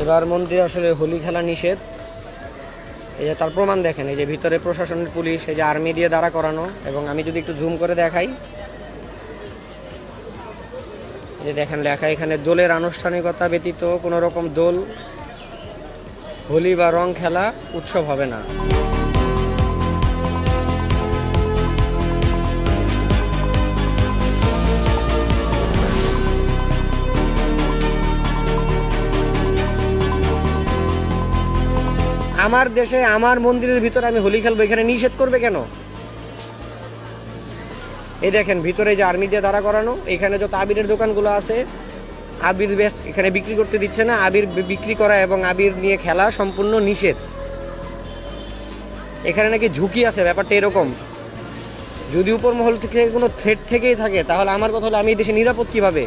এবার মন্দিরে আসলে হোলি খেলা নিষেধ। এই যে তার প্রমাণ দেখেন, এই যে ভিতরে প্রশাসনের পুলিশ, এই যে আর্মি দিয়ে দাঁড়া করানো। এবং আমি যদি একটু জুম করে দেখাই, এই যে দেখেন লেখা এখানে, দোলের আনুষ্ঠানিকতা ব্যতীত কোনো রকম দোল, হোলি বা রং খেলা উৎসব হবে না। আমার দেশে আমার মন্দিরের ভিতরে আমি হোলি খেলবো, এখানে নিষেধ করবে কেন? এই দেখেন ভিতরে যে আর্মি দিয়ে দাঁড়া করানো, এখানে যত আবিরের দোকানগুলো আছে, আবির এখানে বিক্রি করতে দিচ্ছে না। আবির বিক্রি করা এবং আবির নিয়ে খেলা সম্পূর্ণ নিষেধ। এখানে নাকি ঝুঁকি আছে, ব্যাপারটা এরকম। যদি উপর মহল থেকে কোনো থ্রেট থেকেই থাকে, তাহলে আমার কথা হলো আমি এই দেশে নিরাপদ কিভাবে?